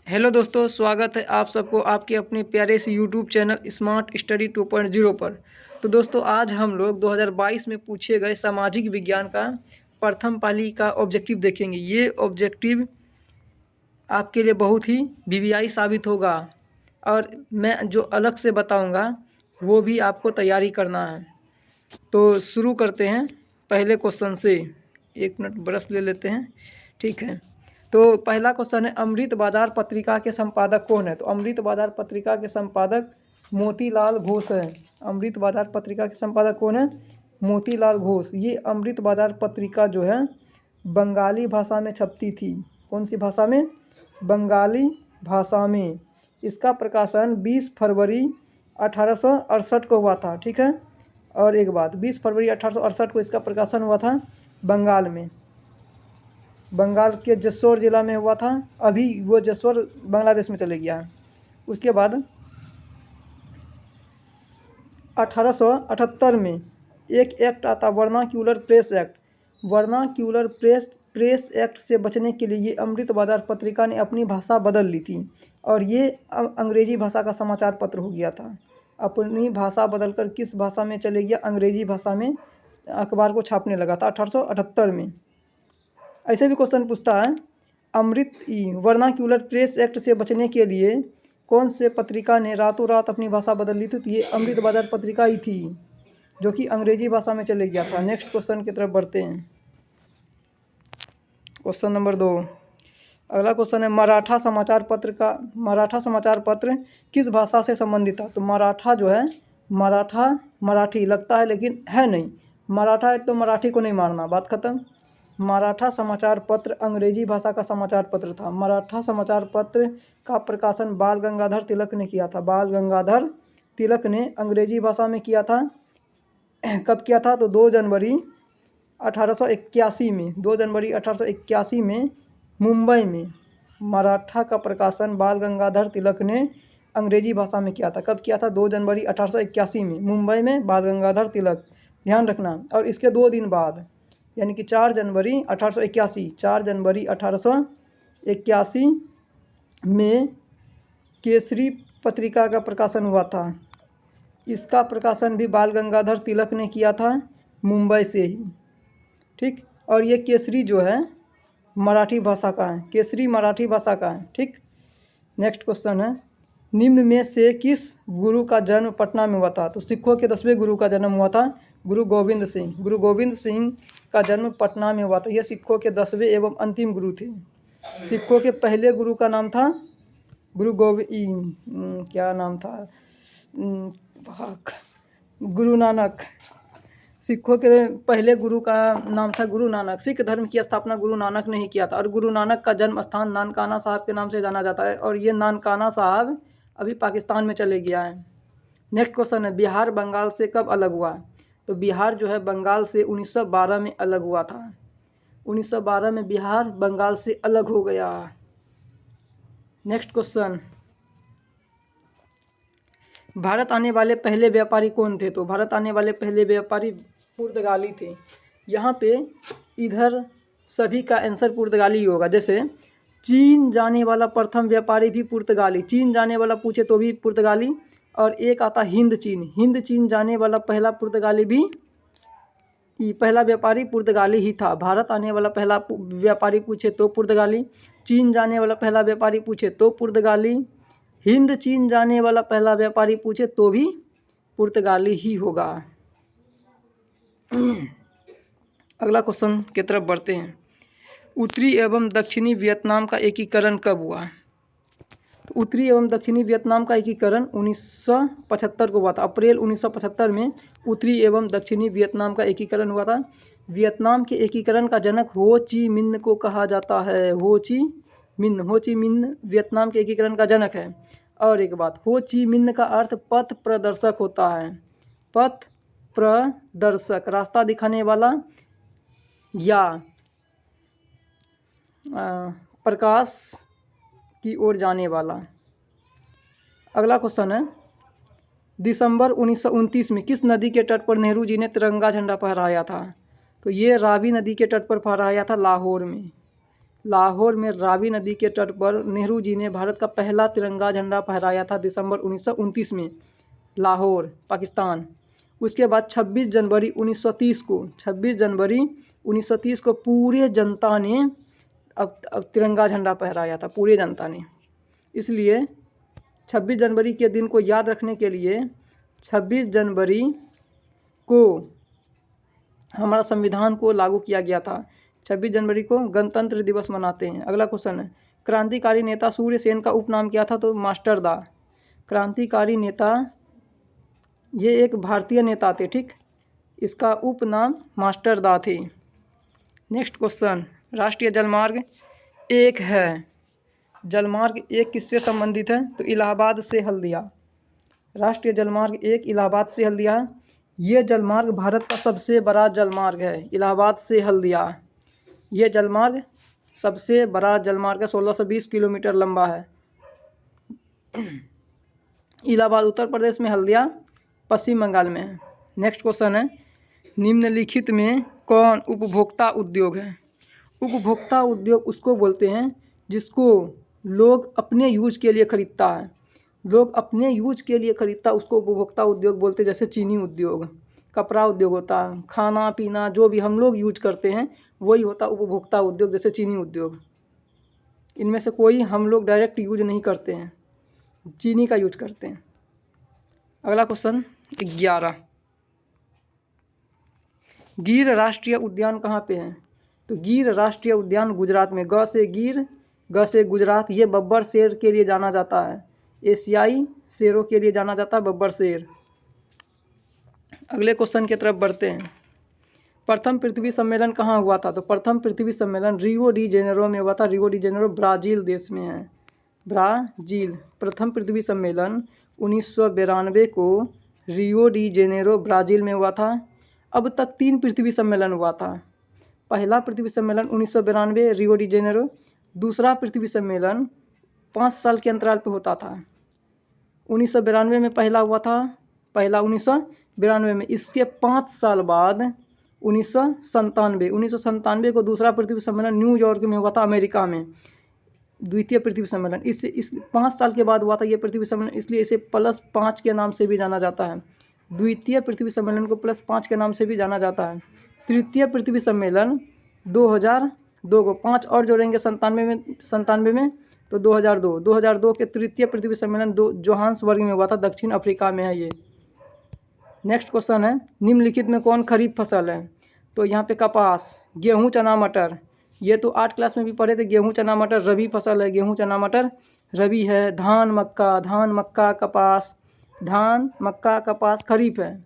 Hello दोस्तों, स्वागत है आप सबको आपके अपने प्यारे से यूट्यूब चैनल स्मार्ट स्टडी 2.0 पर। तो दोस्तों, आज हम लोग 2022 में पूछे गए सामाजिक विज्ञान का प्रथम पाली का ऑब्जेक्टिव देखेंगे। ये ऑब्जेक्टिव आपके लिए बहुत ही वीवीआई साबित होगा और मैं जो अलग से बताऊंगा वो भी आपको तैयारी करना है। तो शुरू करते हैं पहले क्वेश्चन से। एक मिनट ब्रश ले लेते हैं, ठीक है। तो पहला क्वेश्चन है, अमृत बाजार पत्रिका के संपादक कौन है? तो अमृत बाजार पत्रिका के संपादक मोतीलाल घोष है। अमृत बाजार पत्रिका के संपादक कौन है? मोतीलाल घोष। ये अमृत बाजार पत्रिका जो है बंगाली भाषा में छपती थी। कौन सी भाषा में? बंगाली भाषा में। इसका प्रकाशन 20 फरवरी 1868 को हुआ था, ठीक है। और एक बात, 20 फरवरी 1868 को इसका प्रकाशन हुआ था बंगाल में, बंगाल के जसोर ज़िला में हुआ था। अभी वो जसोर बांग्लादेश में चले गया है। उसके बाद 1878 में एक एक्ट आता, vernacular press act. Vernacular press act से बचने के लिए ये अमृत बाजार पत्रिका ने अपनी भाषा बदल ली थी और ये अंग्रेजी भाषा का समाचार पत्र हो गया था। अपनी भाषा बदलकर किस भाषा में चले गया? अंग्रेजी भाषा में अखबार को छापने लगा था 1878 में। ऐसे भी क्वेश्चन पूछता है, वर्नाक्यूलर प्रेस एक्ट से बचने के लिए कौन से पत्रिका ने रातों रात अपनी भाषा बदल ली थी? तो ये अमृत बाजार पत्रिका ही थी जो कि अंग्रेजी भाषा में चले गया था। नेक्स्ट क्वेश्चन की तरफ बढ़ते हैं। Question number 2। अगला क्वेश्चन है, मराठा समाचार पत्र किस भाषा से संबंधित था? तो मराठा जो है, मराठी लगता है लेकिन है नहीं। मराठा है तो मराठी को नहीं मारना, बात खत्म। मराठा समाचार पत्र अंग्रेजी भाषा का समाचार पत्र था। मराठा समाचार पत्र का प्रकाशन बाल गंगाधर तिलक ने किया था। बाल गंगाधर तिलक ने अंग्रेजी भाषा में किया था। कब किया था? तो 2 जनवरी 1881 में। 2 जनवरी 1881 में मुंबई में मराठा का प्रकाशन बाल गंगाधर तिलक ने अंग्रेजी भाषा में किया था। कब किया था? 2 जनवरी 1881 में मुंबई में बाल गंगाधर तिलक, ध्यान रखना। और इसके 2 दिन बाद यानी कि 4 जनवरी 1881 में केसरी पत्रिका का प्रकाशन हुआ था। इसका प्रकाशन भी बाल गंगाधर तिलक ने किया था मुंबई से ही, ठीक। और ये केसरी जो है मराठी भाषा का है, केसरी मराठी भाषा का है, ठीक। नेक्स्ट क्वेश्चन है, निम्न में से किस गुरु का जन्म पटना में हुआ था? तो सिखों के 10वें गुरु का जन्म हुआ था गुरु गोविंद सिंह। गुरु गोविंद सिंह का जन्म पटना में हुआ था। ये सिखों के 10वें एवं अंतिम गुरु थे। सिखों के पहले गुरु का नाम था क्या नाम था? गुरु नानक। सिखों के पहले गुरु का नाम था गुरु नानक। सिख धर्म की स्थापना गुरु नानक ने ही किया था और गुरु नानक का जन्म स्थान नानकाना साहब के नाम से जाना जाता है और ये नानकाना साहब अभी पाकिस्तान में चले गया है। नेक्स्ट क्वेश्चन है, बिहार बंगाल से कब अलग हुआ? तो बिहार जो है बंगाल से 1912 में अलग हुआ था। 1912 में बिहार बंगाल से अलग हो गया। नेक्स्ट क्वेश्चन, भारत आने वाले पहले व्यापारी कौन थे? तो भारत आने वाले पहले व्यापारी पुर्तगाली थे। यहाँ पे इधर सभी का आंसर पुर्तगाली ही होगा। जैसे चीन जाने वाला प्रथम व्यापारी भी पुर्तगाली, चीन जाने वाला पूछे तो भी पुर्तगाली। और एक आता हिंद चीन जाने वाला पहला पुर्तगाली भी, पहला व्यापारी पुर्तगाली ही था। भारत आने वाला पहला व्यापारी पूछे तो पुर्तगाली, चीन जाने वाला पहला व्यापारी पूछे तो पुर्तगाली, हिंद चीन जाने वाला पहला व्यापारी पूछे तो भी पुर्तगाली ही होगा। अगला क्वेश्चन की तरफ बढ़ते हैं, उत्तरी एवं दक्षिणी वियतनाम का एकीकरण कब हुआ? तो उत्तरी एवं दक्षिणी वियतनाम का एकीकरण 1975 को हुआ था। अप्रैल 1975 में उत्तरी एवं दक्षिणी वियतनाम का एकीकरण हुआ था। वियतनाम के एकीकरण का जनक हो ची मिन्ह को कहा जाता है। हो ची मिन्ह वियतनाम के एकीकरण का जनक है। और एक बात, हो ची मिन्ह का अर्थ पथ प्रदर्शक होता है। पथ प्रदर्शक, रास्ता दिखाने वाला या प्रकाश की ओर जाने वाला। अगला क्वेश्चन है, दिसंबर 1929 में किस नदी के तट पर नेहरू जी ने तिरंगा झंडा फहराया था? तो ये रावी नदी के तट पर फहराया था, लाहौर में। लाहौर में रावी नदी के तट पर नेहरू जी ने भारत का पहला तिरंगा झंडा फहराया था दिसंबर 1929 में, लाहौर, पाकिस्तान। उसके बाद 26 जनवरी 1930 को पूरे जनता ने अब तिरंगा झंडा फहराया था, पूरे जनता ने। इसलिए 26 जनवरी के दिन को याद रखने के लिए 26 जनवरी को हमारा संविधान को लागू किया गया था। 26 जनवरी को गणतंत्र दिवस मनाते हैं। अगला क्वेश्चन है, क्रांतिकारी नेता सूर्य सेन का उपनाम क्या था? तो मास्टर दा। क्रांतिकारी नेता ये एक भारतीय नेता थे, ठीक। इसका उपनाम मास्टर दा थे। नेक्स्ट क्वेश्चन, राष्ट्रीय जलमार्ग एक है। जलमार्ग एक किससे संबंधित है? तो इलाहाबाद से हल्दिया। राष्ट्रीय जलमार्ग एक इलाहाबाद से हल्दिया। ये जलमार्ग भारत का सबसे बड़ा जलमार्ग है, इलाहाबाद से हल्दिया। ये जलमार्ग सबसे बड़ा जलमार्ग है, 1620 किलोमीटर लंबा है। इलाहाबाद उत्तर प्रदेश में, हल्दिया पश्चिम बंगाल में है। नेक्स्ट क्वेश्चन है, निम्नलिखित में कौन उपभोक्ता उद्योग है? उपभोक्ता उद्योग उसको बोलते हैं जिसको लोग अपने यूज के लिए खरीदता है, लोग अपने यूज के लिए खरीदता, उसको उपभोक्ता उद्योग बोलते हैं। जैसे चीनी उद्योग, कपड़ा उद्योग होता है, खाना पीना जो भी हम लोग यूज करते हैं वही होता उपभोक्ता उद्योग, जैसे चीनी उद्योग। इनमें से कोई हम लोग डायरेक्ट यूज नहीं करते हैं, चीनी का यूज करते हैं। अगला क्वेश्चन 11, गिर राष्ट्रीय उद्यान कहाँ पे है? तो गिर राष्ट्रीय उद्यान गुजरात में, ग से गिर, ग से गुजरात। ये बब्बर शेर के लिए जाना जाता है, एशियाई शेरों के लिए जाना जाता है बब्बर शेर। अगले क्वेश्चन की तरफ बढ़ते हैं, प्रथम पृथ्वी सम्मेलन कहाँ हुआ था? तो प्रथम पृथ्वी सम्मेलन रियो डी जेनेरो में हुआ था। रियो डी जेनेरो ब्राज़ील देश में है, ब्राज़ील। प्रथम पृथ्वी सम्मेलन 1992 को रियो डी जेनेरो ब्राज़ील में हुआ था। अब तक 3 पृथ्वी सम्मेलन हुआ था। पहला पृथ्वी सम्मेलन 1992 रियो डी जेनेरो, दूसरा पृथ्वी सम्मेलन 5 साल के अंतराल पे होता था। 1992 में पहला हुआ था, पहला 1992 में। इसके 5 साल बाद 1997 को दूसरा पृथ्वी सम्मेलन न्यूयॉर्क में हुआ था, अमेरिका में, द्वितीय पृथ्वी सम्मेलन। इस 5 साल के बाद हुआ था ये पृथ्वी सम्मेलन, इसलिए इसे +5 के नाम से भी जाना जाता है। द्वितीय पृथ्वी सम्मेलन को +5 के नाम से भी जाना जाता है। तृतीय पृथ्वी सम्मेलन 2002 को, 5 और जोड़ेंगे 97 में तो 2002 के तृतीय पृथ्वी सम्मेलन जोहान्सबर्ग में हुआ था, दक्षिण अफ्रीका में है ये। नेक्स्ट क्वेश्चन है, निम्नलिखित में कौन खरीफ फसल है? तो यहाँ पे कपास, गेहूँ, चना, मटर। ये तो 8 क्लास में भी पढ़े थे, गेहूँ चना मटर रबी फसल है, गेहूँ चना मटर रबी है। धान मक्का कपास, धान मक्का कपास खरीफ है,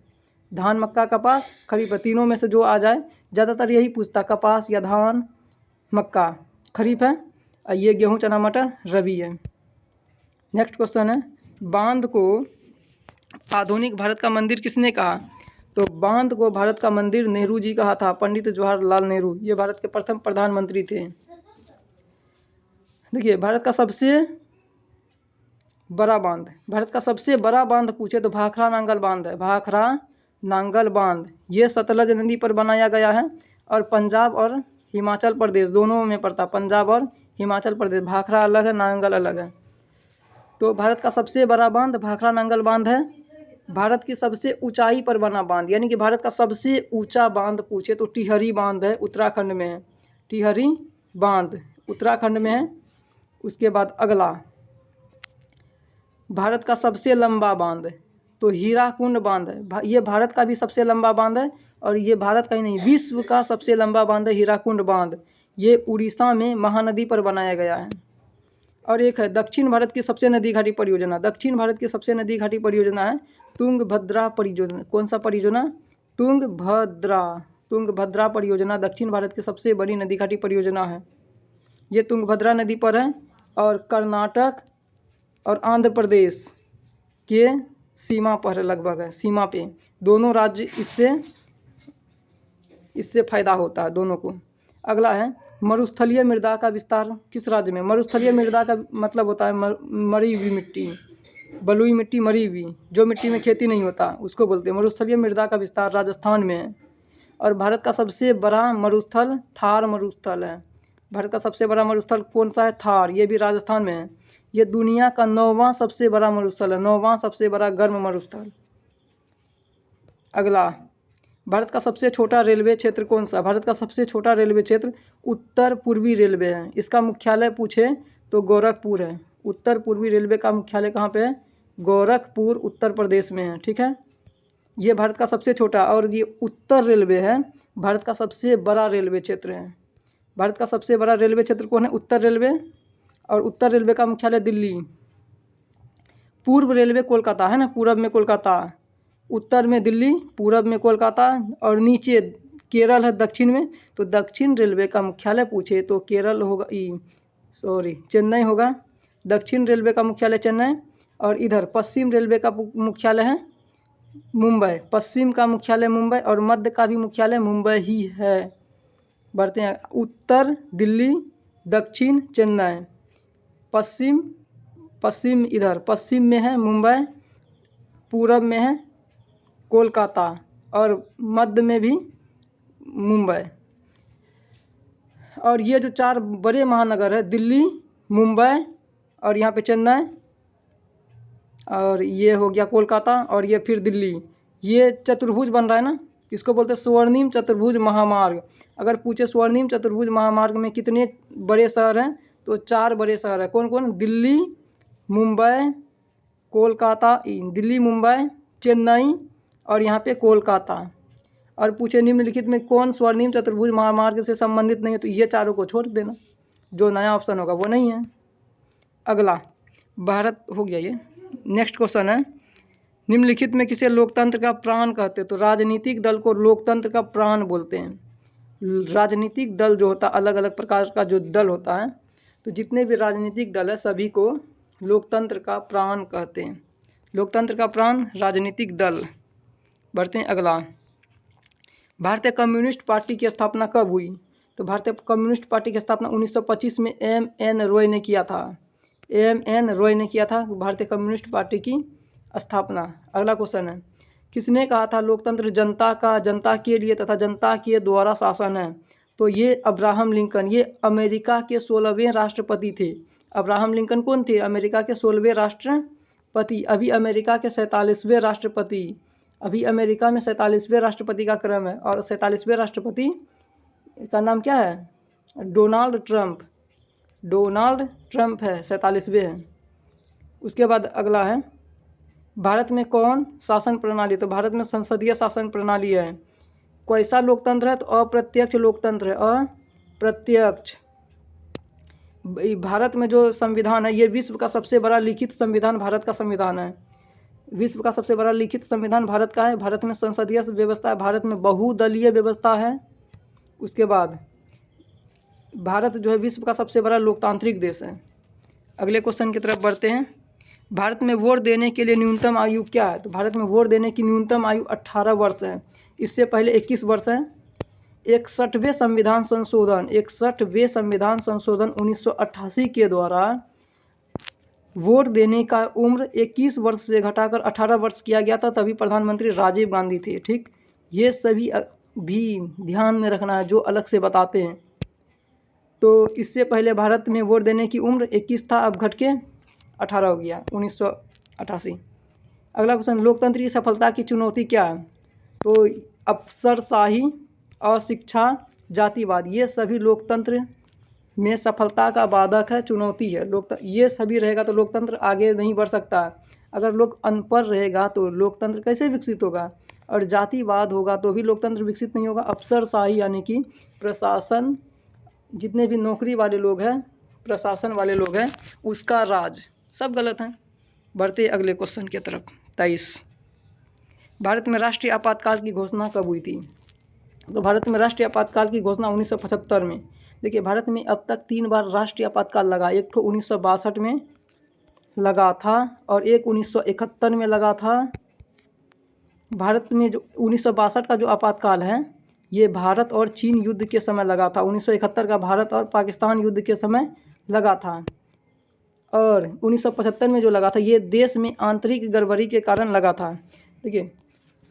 धान मक्का कपास खरीफ है। तीनों में से जो आ जाए, ज़्यादातर यही पूछता, कपास या धान मक्का खरीफ है, और ये गेहूँ चना मटर रबी है। नेक्स्ट क्वेश्चन है, बांध को आधुनिक भारत का मंदिर किसने कहा? तो बांध को भारत का मंदिर नेहरू जी कहा था, पंडित जवाहरलाल नेहरू। ये भारत के प्रथम प्रधानमंत्री थे। देखिए, भारत का सबसे बड़ा बांध पूछे तो भाखड़ा नांगल बांध है, भाखड़ा नांगल बांध। ये सतलज नदी पर बनाया गया है और पंजाब और हिमाचल प्रदेश दोनों में पड़ता, पंजाब और हिमाचल प्रदेश। भाखड़ा अलग है, नांगल अलग है। तो भारत का सबसे बड़ा बांध भाखड़ा नांगल बांध है। भारत की सबसे ऊंचाई पर बना बांध, यानी कि भारत का सबसे ऊंचा बांध पूछे तो टिहरी बांध है, उत्तराखंड में है, टिहरी बांध उत्तराखंड में है। उसके बाद अगला, भारत का सबसे लंबा बांध तो हीराकुंड बांध है। ये भारत का भी सबसे लंबा बांध है, और ये भारत का ही नहीं, विश्व का सबसे लंबा बांध है हीराकुंड बांध। ये उड़ीसा में महानदी पर बनाया गया है। और एक है दक्षिण भारत की सबसे नदी घाटी परियोजना, दक्षिण भारत की सबसे नदी घाटी परियोजना है तुंगभद्रा परियोजना। कौन सा परियोजना? तुंगभद्रा परियोजना दक्षिण भारत की सबसे बड़ी नदी घाटी परियोजना है। ये तुंगभद्रा नदी पर है, और कर्नाटक और आंध्र प्रदेश के सीमा पर लगभग है, सीमा पे। दोनों राज्य इससे फायदा होता है दोनों को। अगला है, मरुस्थलीय मृदा का विस्तार किस राज्य में? मरुस्थलीय मृदा का मतलब होता है मरी हुई मिट्टी, बलुई मिट्टी मरी हुई, जो मिट्टी में खेती नहीं होता उसको बोलते हैं। मरुस्थलीय मृदा का विस्तार राजस्थान में है। और भारत का सबसे बड़ा मरुस्थल थार मरुस्थल है, भारत का सबसे बड़ा मरुस्थल कौन सा है? थार, ये भी राजस्थान में है। ये दुनिया का 9वां सबसे बड़ा मरुस्थल है, 9वां सबसे बड़ा गर्म मरुस्थल। अगला, भारत का सबसे छोटा रेलवे क्षेत्र कौन सा? भारत का सबसे छोटा रेलवे क्षेत्र उत्तर पूर्वी रेलवे है। इसका मुख्यालय पूछे तो गोरखपुर है। उत्तर पूर्वी रेलवे का मुख्यालय कहाँ पे है? गोरखपुर, उत्तर प्रदेश में है। ठीक है, ये भारत का सबसे छोटा, और ये उत्तर रेलवे है, भारत का सबसे बड़ा रेलवे क्षेत्र है। भारत का सबसे बड़ा रेलवे क्षेत्र कौन है? उत्तर रेलवे, और उत्तर रेलवे का मुख्यालय दिल्ली। पूर्व रेलवे कोलकाता है ना, पूरब में कोलकाता, उत्तर में दिल्ली, पूरब में कोलकाता, और नीचे केरल है दक्षिण में। तो दक्षिण रेलवे का मुख्यालय पूछे तो केरल होगा, चेन्नई होगा। दक्षिण रेलवे का मुख्यालय चेन्नई, और इधर पश्चिम रेलवे का मुख्यालय है मुंबई। पश्चिम का मुख्यालय मुंबई, और मध्य का भी मुख्यालय मुंबई ही है। बढ़ते हैं, उत्तर दिल्ली, दक्षिण चेन्नई, पश्चिम इधर पश्चिम में है मुंबई, पूरब में है कोलकाता, और मध्य में भी मुंबई। और ये जो 4 बड़े महानगर है, दिल्ली, मुंबई, और यहाँ पे चेन्नई, और ये हो गया कोलकाता, और ये फिर दिल्ली, ये चतुर्भुज बन रहा है ना, इसको बोलते हैं स्वर्णिम चतुर्भुज महामार्ग। अगर पूछे स्वर्णिम चतुर्भुज महामार्ग में कितने बड़े शहर हैं, तो 4 बड़े शहर हैं। कौन कौन? दिल्ली, मुंबई, कोलकाता, दिल्ली, मुंबई, चेन्नई, और यहाँ पे कोलकाता। और पूछे निम्नलिखित में कौन स्वर्णिम चतुर्भुज महामार्ग से संबंधित नहीं है, तो ये चारों को छोड़ देना, जो नया ऑप्शन होगा वो नहीं है। अगला, भारत हो गया ये। नेक्स्ट क्वेश्चन है, निम्नलिखित में किसे लोकतंत्र का प्राण कहते हैं? तो राजनीतिक दल को लोकतंत्र का प्राण बोलते हैं। राजनीतिक दल जो होता है, अलग अलग प्रकार का जो दल होता है, तो जितने भी राजनीतिक दल है सभी को लोकतंत्र का प्राण कहते हैं। लोकतंत्र का प्राण राजनीतिक दल। बढ़ते हैं अगला, भारतीय कम्युनिस्ट पार्टी की स्थापना कब हुई? तो भारतीय कम्युनिस्ट पार्टी की स्थापना 1925 में M.N. रॉय ने किया था। M.N. रॉय ने किया था भारतीय कम्युनिस्ट पार्टी की स्थापना। अगला क्वेश्चन है, किसने कहा था लोकतंत्र जनता के लिए तथा जनता के द्वारा शासन है? तो ये अब्राहम लिंकन, ये अमेरिका के 16वें राष्ट्रपति थे। अब्राहम लिंकन कौन थे? अमेरिका के 16वें राष्ट्रपति। अभी अमेरिका के 47वें राष्ट्रपति, अभी अमेरिका में 47वें राष्ट्रपति का क्रम है, और 47वें राष्ट्रपति का नाम क्या है? डोनाल्ड ट्रंप है, 47वें है। उसके बाद अगला है, भारत में कौन शासन प्रणाली? तो भारत में संसदीय शासन प्रणाली है। कैसा लोकतंत्र है? तो अप्रत्यक्ष लोकतंत्र है, अप्रत्यक्ष। भारत में जो संविधान है, ये विश्व का सबसे बड़ा लिखित संविधान भारत का संविधान है। विश्व का सबसे बड़ा लिखित संविधान भारत का है। भारत में संसदीय व्यवस्था है, भारत में बहुदलीय व्यवस्था है। उसके बाद भारत जो है विश्व का सबसे बड़ा लोकतांत्रिक देश है। अगले क्वेश्चन की तरफ बढ़ते हैं, भारत में वोट देने के लिए न्यूनतम आयु क्या है? तो भारत में वोट देने की न्यूनतम आयु 18 वर्ष है। इससे पहले 21 वर्ष है। 61वें संविधान संशोधन 1988 के द्वारा वोट देने का उम्र 21 वर्ष से घटाकर 18 वर्ष किया गया था, तभी प्रधानमंत्री राजीव गांधी थे। ठीक, ये सभी भी ध्यान में रखना है, जो अलग से बताते हैं। तो इससे पहले भारत में वोट देने की उम्र 21 था, अब घट के 18 हो गया, 1988। अगला क्वेश्चन, लोकतंत्र की सफलता की चुनौती क्या है? तो अफसरशाही, अशिक्षा, जातिवाद, ये सभी लोकतंत्र में सफलता का बाधक है, चुनौती है। ये सभी रहेगा तो लोकतंत्र आगे नहीं बढ़ सकता। अगर लोग अनपढ़ रहेगा तो लोकतंत्र कैसे विकसित होगा? और जातिवाद होगा तो भी लोकतंत्र विकसित नहीं होगा। अफसरशाही यानी कि प्रशासन, जितने भी नौकरी वाले लोग हैं, प्रशासन वाले लोग हैं, उसका राज, सब गलत हैं। बढ़ते अगले क्वेश्चन की तरफ। 23, भारत में राष्ट्रीय आपातकाल की घोषणा कब हुई थी? तो भारत में राष्ट्रीय आपातकाल की घोषणा 1975 में। देखिए, भारत में अब तक 3 बार राष्ट्रीय आपातकाल लगा। एक तो 1962 में लगा था, और एक 1971 में लगा था। भारत में जो 1962 का जो आपातकाल है, ये भारत और चीन युद्ध के समय लगा था। 1971 का भारत और पाकिस्तान युद्ध के समय लगा था। और 1975 में जो लगा था, ये देश में आंतरिक गड़बड़ी के कारण लगा था। देखिए,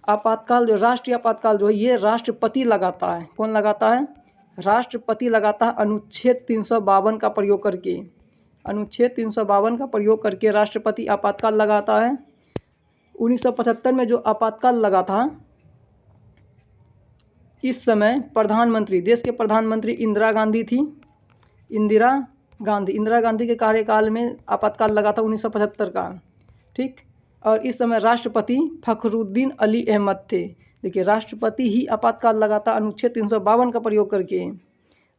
आपातकाल जो राष्ट्रीय आपातकाल जो है, ये राष्ट्रपति लगाता है। कौन लगाता है? राष्ट्रपति लगातार अनुच्छेद 352 का प्रयोग करके, अनुच्छेद 352 का प्रयोग करके राष्ट्रपति आपातकाल लगाता है। 1975 में जो आपातकाल लगा था, इस समय प्रधानमंत्री, देश के प्रधानमंत्री इंदिरा गांधी थी। इंदिरा गांधी के कार्यकाल में आपातकाल लगा था 1975 का, ठीक। और इस समय राष्ट्रपति फखरुद्दीन अली अहमद थे। देखिए, राष्ट्रपति ही आपातकाल लगाता अनुच्छेद 352 का प्रयोग करके,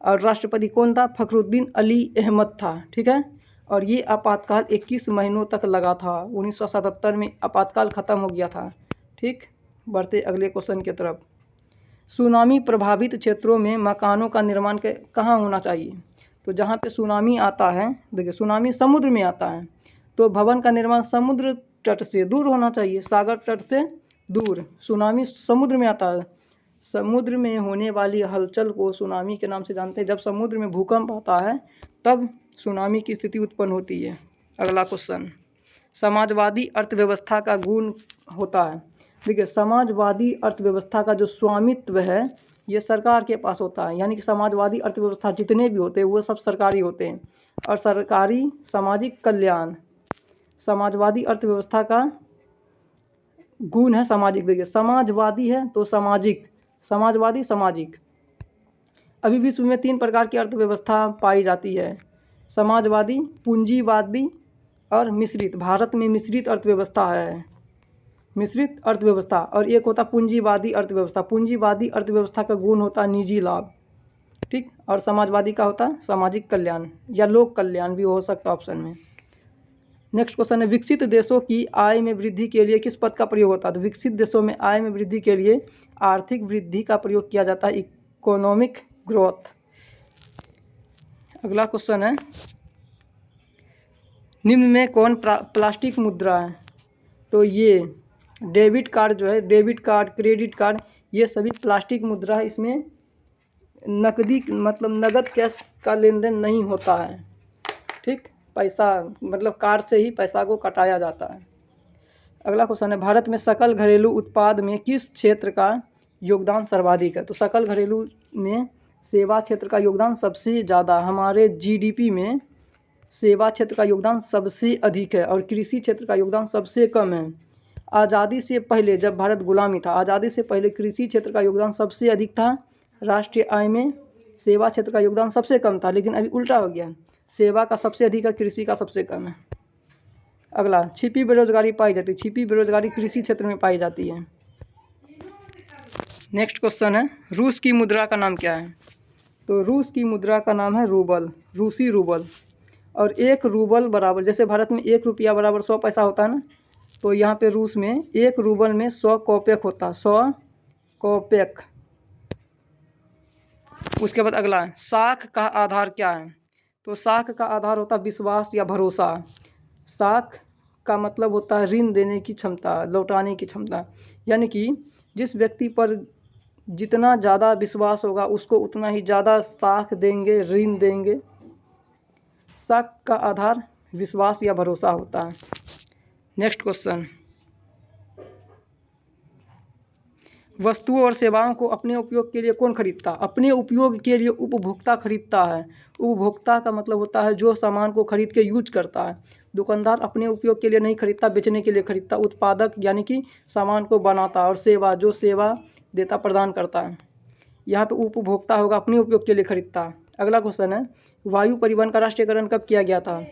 और राष्ट्रपति कौन था? फखरुद्दीन अली अहमद था, ठीक है। और ये आपातकाल 21 महीनों तक लगा था। 1977 में आपातकाल ख़त्म हो गया था, ठीक। बढ़ते अगले क्वेश्चन की तरफ। सुनामी प्रभावित क्षेत्रों में मकानों का निर्माण कहाँ होना चाहिए? तो जहाँ पे सुनामी आता है, देखिए सुनामी समुद्र में आता है, तो भवन का निर्माण समुद्र तट से दूर होना चाहिए, सागर तट से दूर। सुनामी समुद्र में आता है, समुद्र में होने वाली हलचल को सुनामी के नाम से जानते हैं। जब समुद्र में भूकंप आता है तब सुनामी की स्थिति उत्पन्न होती है। अगला क्वेश्चन, समाजवादी अर्थव्यवस्था का गुण होता है। देखिए, समाजवादी अर्थव्यवस्था का जो स्वामित्व है ये सरकार के पास होता है, यानी कि समाजवादी अर्थव्यवस्था जितने भी होते हैं वो सब सरकारी होते हैं। और सरकारी सामाजिक कल्याण, समाजवादी अर्थव्यवस्था का गुण है सामाजिक। देखिए, समाजवादी है तो सामाजिक, समाजवादी सामाजिक। अभी विश्व में 3 प्रकार की अर्थव्यवस्था पाई जाती है, समाजवादी, पूंजीवादी और मिश्रित। भारत में मिश्रित अर्थव्यवस्था है, मिश्रित अर्थव्यवस्था। और एक होता पूंजीवादी अर्थव्यवस्था। पूंजीवादी अर्थव्यवस्था का गुण होता है निजी लाभ, ठीक। और समाजवादी का होता है सामाजिक कल्याण या लोक कल्याण भी हो सकता है ऑप्शन में। नेक्स्ट क्वेश्चन है, विकसित देशों की आय में वृद्धि के लिए किस पद का प्रयोग होता है? तो विकसित देशों में आय में वृद्धि के लिए आर्थिक वृद्धि का प्रयोग किया जाता है, इकोनॉमिक ग्रोथ। अगला क्वेश्चन है, निम्न में कौन प्लास्टिक मुद्रा है? तो ये डेबिट कार्ड जो है, डेबिट कार्ड, क्रेडिट कार्ड, ये सभी प्लास्टिक मुद्रा है। इसमें नकदी मतलब नगद कैश का लेन देन नहीं होता है, ठीक। पैसा मतलब कार्ड से ही पैसा को कटाया जाता है। अगला क्वेश्चन है, भारत में सकल घरेलू उत्पाद में किस क्षेत्र का योगदान सर्वाधिक है? तो सकल घरेलू में सेवा क्षेत्र का योगदान सबसे ज़्यादा, हमारे जीडीपी में सेवा क्षेत्र का योगदान सबसे अधिक है और कृषि क्षेत्र का योगदान सबसे कम है। आज़ादी से पहले, जब भारत गुलामी था, आज़ादी से पहले कृषि क्षेत्र का योगदान सबसे अधिक था, राष्ट्रीय आय में सेवा क्षेत्र का योगदान सबसे कम था। लेकिन अभी उल्टा हो गया, सेवा का सबसे अधिक है, कृषि का सबसे कम है। अगला, छिपी बेरोजगारी पाई जाती है। छिपी बेरोजगारी कृषि क्षेत्र में पाई जाती है। नेक्स्ट क्वेश्चन है, रूस की मुद्रा का नाम क्या है? तो रूस की मुद्रा का नाम है रूबल, रूसी रूबल। और 1 रूबल बराबर, जैसे भारत में 1 रुपया बराबर 100 पैसा होता है ना, तो यहाँ पे रूस में 1 रूबल में 100 कॉपेक होता है, 100 कॉपेक। उसके बाद अगला है, साख का आधार क्या है? तो साख का आधार होता है विश्वास या भरोसा। साख का मतलब होता है ऋण देने की क्षमता, लौटाने की क्षमता। यानी कि जिस व्यक्ति पर जितना ज़्यादा विश्वास होगा उसको उतना ही ज़्यादा साख देंगे, ऋण देंगे। साख का आधार विश्वास या भरोसा होता है। नेक्स्ट क्वेश्चन, वस्तुओं और सेवाओं को अपने उपयोग के लिए कौन खरीदता? अपने उपयोग के लिए उपभोक्ता खरीदता है। उपभोक्ता का मतलब होता है जो सामान को खरीद के यूज करता है। दुकानदार अपने उपयोग के लिए नहीं खरीदता, बेचने के लिए खरीदता। उत्पादक यानी कि सामान को बनाता, और सेवा जो सेवा देता, प्रदान करता है। यहाँ पे उपभोक्ता होगा, अपने उपयोग के लिए खरीदता। अगला क्वेश्चन है, वायु परिवहन का राष्ट्रीयकरण कब किया गया था?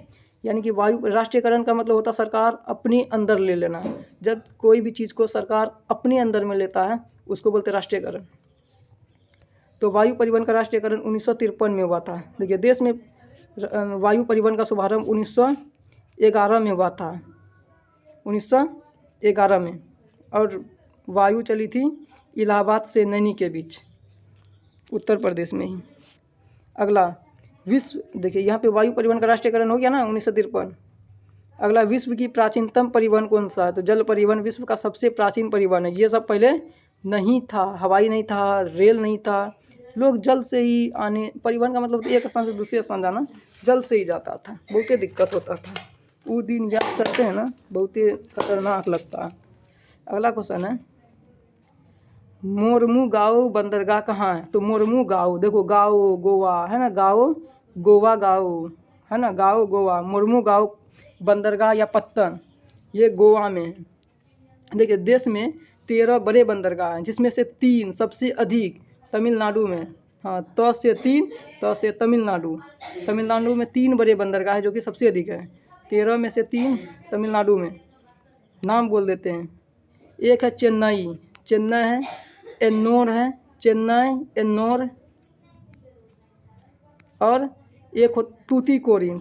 यानी कि वायु राष्ट्रीयकरण का मतलब होता है सरकार अपने अंदर ले लेना। जब कोई भी चीज़ को सरकार अपने अंदर में लेता है उसको बोलते हैं राष्ट्रीयकरण। तो वायु परिवहन का राष्ट्रीयकरण 1953 में हुआ था। देखिए, देश में वायु परिवहन का शुभारंभ 1911 में हुआ था, 1911 में। और वायु चली थी इलाहाबाद से नैनी के बीच, उत्तर प्रदेश में ही। अगला, विश्व, देखिए यहाँ पे वायु परिवहन का राष्ट्रीयकरण हो गया ना 1953। अगला, विश्व की प्राचीनतम परिवहन कौन सा है? तो जल परिवहन विश्व का सबसे प्राचीन परिवहन है। ये सब पहले नहीं था, हवाई नहीं था, रेल नहीं था, लोग जल से ही आने, परिवहन का मतलब एक स्थान से दूसरे स्थान जाना जल से ही जाता था। बहुत ही दिक्कत होता था, वो दिन याद करते हैं ना, बहुत ही खतरनाक लगता है। अगला क्वेश्चन है, मोरमुगाओ बंदरगाह कहाँ है? तो मोरमुगाओ, देखो गाओ गोवा है ना, गाओ गोवा गाओ है ना, गाओ गोवा। मोरमुगाओ बंदरगाह या पत्तन ये गोवा में है। देखिए देश में 13 बड़े बंदरगाह हैं, जिसमें से 3 सबसे अधिक तमिलनाडु में। हाँ, त से तमिलनाडु। तमिलनाडु में 3 बड़े बंदरगाह हैं जो कि सबसे अधिक है। 13 में से 3 तमिलनाडु में। नाम बोल देते हैं। एक है चेन्नई, चेन्नई है। एन्नोर है, चेन्नई एन्नोर। और एक हो तूतीकोरिन,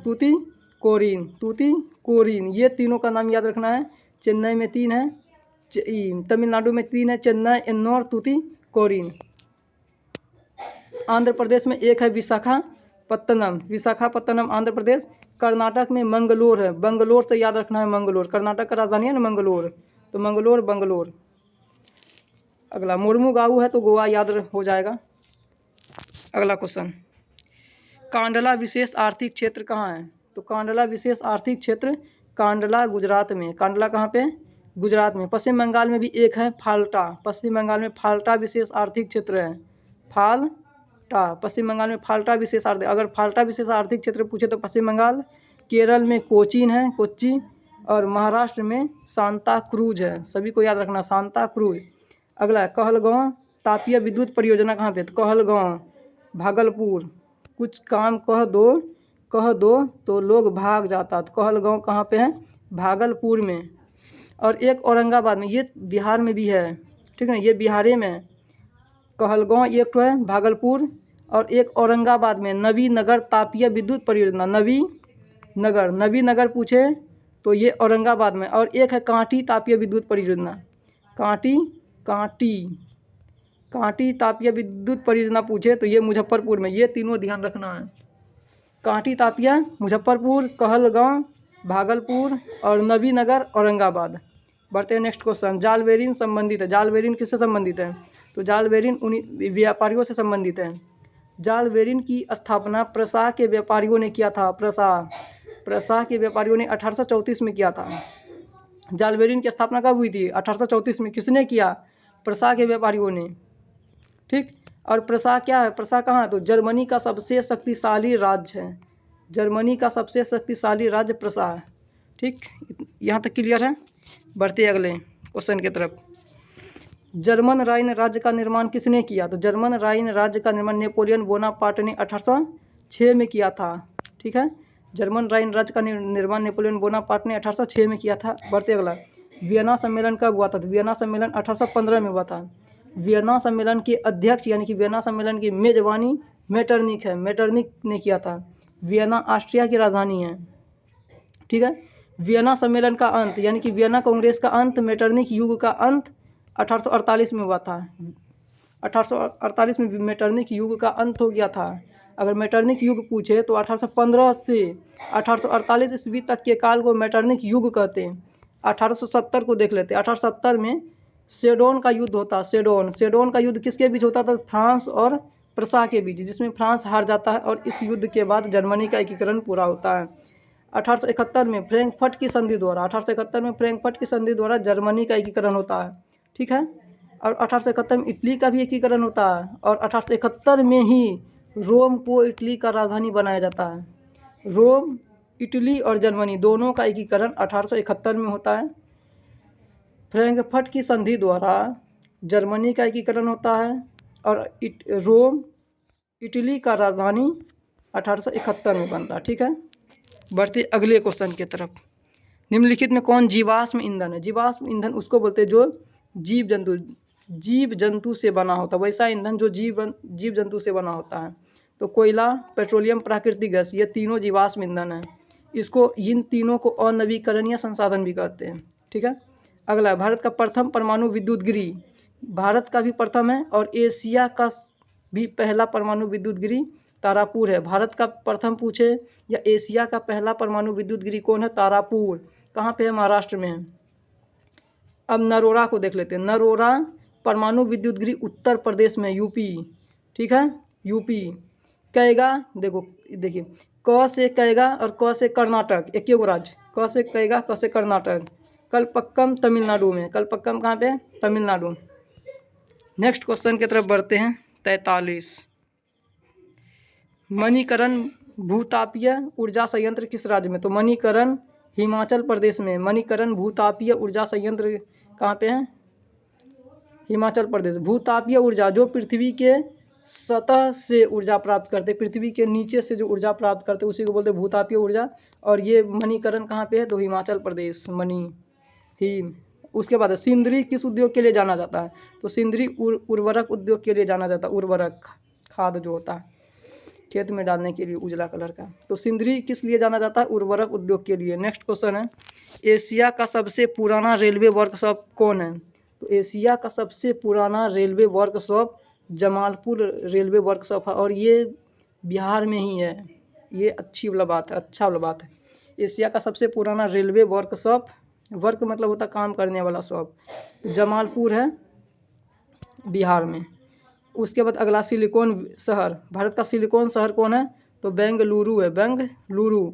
तूतीकोरिन। ये तीनों का नाम याद रखना है। चेन्नई में 3 है, तमिलनाडु में 3 है, चेन्नई एन्नोर तूतीकोरिन। आंध्र प्रदेश में एक है विशाखापत्तनम, विशाखापत्तनम आंध्र प्रदेश। कर्नाटक में मंगलोर है, बंगलोर से याद रखना है, मंगलोर कर्नाटक का राजधानी है ना मंगलोर, तो मंगलोर बंगलोर। अगला मोरमुगाओ है तो गोवा याद हो जाएगा। अगला क्वेश्चन, कांडला विशेष आर्थिक क्षेत्र कहाँ है? तो कांडला विशेष आर्थिक क्षेत्र कांडला गुजरात में। कांडला कहाँ पे? गुजरात में। पश्चिम बंगाल में भी एक है फाल्टा, पश्चिम बंगाल में फाल्टा विशेष आर्थिक क्षेत्र है। फाल्टा पश्चिम बंगाल में फाल्टा विशेष आर्थिक, अगर फाल्टा विशेष आर्थिक क्षेत्र पूछे तो पश्चिम बंगाल। केरल में कोचीन है, कोच्चि। और महाराष्ट्र में सांता क्रूज है, सभी को याद रखना सांता क्रूज। अगला कहलगांव तापीय विद्युत परियोजना कहाँ पे? तो कहलगांव भागलपुर। कुछ काम कह दो तो लोग भाग जाता, तो कहलगांव कहाँ पे है? भागलपुर में। और एक औरंगाबाद में, ये बिहार में भी है, ठीक है, ये बिहार में है। कहलगांव एक तो है भागलपुर, और एक औरंगाबाद में नवीनगर तापीय विद्युत परियोजना। नवीनगर पूछे तो ये औरंगाबाद में। और एक है कांटी तापीय विद्युत परियोजना। कांटी तापीय विद्युत परियोजना पूछे तो ये मुजफ्फरपुर में। ये तीनों ध्यान रखना है। कांटी तापीय मुजफ्फरपुर, कहलगांव भागलपुर और नवीनगर औरंगाबाद। बढ़ते हैं नेक्स्ट क्वेश्चन, जाल बेरिन संबंधित है। जाल बेरिन किससे संबंधित है? तो जाल बेरिन उन्हीं व्यापारियों से संबंधित है। जाल बेरिन की स्थापना प्रसा के व्यापारियों ने किया था। प्रसा के व्यापारियों ने 1834 में किया था। जाल बेरिन की स्थापना कब हुई थी? 1834 में। किसने किया? प्रसा के व्यापारियों ने, ठीक। और प्रसा क्या है? प्रसा कहाँ है? तो जर्मनी का सबसे शक्तिशाली राज्य है। जर्मनी का सबसे शक्तिशाली राज्य प्रसा है, ठीक। यहाँ तक क्लियर है। बढ़ते अगले क्वेश्चन की तरफ। जर्मन राइन राज्य का निर्माण किसने किया? तो जर्मन राइन राज्य का निर्माण नेपोलियन बोनापार्ट ने 1806 में किया था, ठीक है। जर्मन राइन राज्य का निर्माण नेपोलियन बोनापार्ट ने 1806 में किया था। बढ़ते अगला, वियना सम्मेलन कब हुआ था? तो वियना सम्मेलन 1815 में हुआ था। वियना सम्मेलन के अध्यक्ष यानी कि वियना सम्मेलन की मेजबानी मेटरनिक है, मेटरनिक ने किया था। वियना ऑस्ट्रिया की राजधानी है, ठीक है। वियना सम्मेलन का अंत यानी कि वियना कांग्रेस का अंत, मेटरनिक युग का अंत 1848 में हुआ था। 1848 में मेटरनिक युग का अंत हो गया था। अगर मेटरनिक युग पूछे तो 1815 से 1848 ईस्वी तक के काल को मेटरनिक युग कहते हैं। 1870 को देख लेते हैं। 1870 में सेडोन का युद्ध होता है। सेडोन का युद्ध किसके बीच होता था? फ्रांस और प्रसा के बीच, जिसमें फ्रांस हार जाता है और इस युद्ध के बाद जर्मनी का एकीकरण पूरा होता है। 1871 में फ्रैंकफर्ट की संधि द्वारा जर्मनी का एकीकरण होता है, ठीक है। और 1871 में इटली का भी एकीकरण होता है। और 1871 में ही रोम को इटली का राजधानी बनाया जाता है। रोम, इटली और जर्मनी दोनों का एकीकरण 1871 में होता है। फ्रैंकफर्ट की संधि द्वारा जर्मनी का एकीकरण होता है और रोम, इटली का राजधानी 1871 में बनता है, ठीक है। बढ़ते अगले क्वेश्चन की तरफ। निम्नलिखित में कौन जीवाश्म ईंधन है? जीवाश्म ईंधन उसको बोलते हैं जो जीव जंतु से बना होता है, वैसा ईंधन जो जीव जंतु से बना होता है। तो कोयला, पेट्रोलियम, प्राकृतिक गैस, ये तीनों जीवाश्म ईंधन है। इन तीनों को अनवीकरणीय संसाधन भी कहते हैं, ठीक है। अगला, भारत का प्रथम परमाणु विद्युत गृह, भारत का भी प्रथम है और एशिया का भी पहला परमाणु विद्युत गृह तारापुर है। भारत का प्रथम पूछे या एशिया का पहला परमाणु विद्युत गृह कौन है? तारापुर। कहाँ पे है? महाराष्ट्र में है। अब नरोरा को देख लेते हैं। नरोरा परमाणु विद्युत गृह उत्तर प्रदेश में, यूपी, ठीक है, यूपी। कैगा, देखिए क से कैगा और क से कर्नाटक, एक ही राज्य, क से कैगा, क से कर्नाटक। कलपक्कम तमिलनाडु में। कलपक्कम कहाँ पे? तमिलनाडु। नेक्स्ट क्वेश्चन की तरफ बढ़ते हैं। 43, मणिकरण भूतापीय ऊर्जा संयंत्र किस राज्य में? तो मणिकरण हिमाचल प्रदेश में। मणिकरण भूतापीय ऊर्जा संयंत्र कहाँ पे है? हिमाचल प्रदेश। भूतापीय ऊर्जा जो पृथ्वी के सतह से ऊर्जा प्राप्त करते, पृथ्वी के नीचे से जो ऊर्जा प्राप्त करते उसी को बोलते हैं भूतापीय ऊर्जा। और ये मणिकरण कहाँ पे है? तो हिमाचल प्रदेश, ही। उसके बाद सिंदरी किस उद्योग के लिए जाना जाता है? तो सिंदरी उर्वरक उद्योग के लिए जाना जाता है। उर्वरक खाद जो होता है खेत में डालने के लिए उजला कलर का, तो सिंदरी किस लिए जाना जाता है? उर्वरक उद्योग के लिए। नेक्स्ट क्वेश्चन है, एशिया का सबसे पुराना रेलवे वर्कशॉप कौन है? तो एशिया का सबसे पुराना railway workshop Jamalpur railway workshop है और ये बिहार में ही है। ये अच्छी वाला बात है, अच्छा वाला बात है। एशिया का सबसे पुराना रेलवे वर्कशॉप, वर्क मतलब होता काम करने वाला शॉप, जमालपुर है बिहार में। उसके बाद अगला सिलिकॉन शहर, भारत का सिलिकॉन शहर कौन है? तो बेंगलुरु है। बेंगलुरु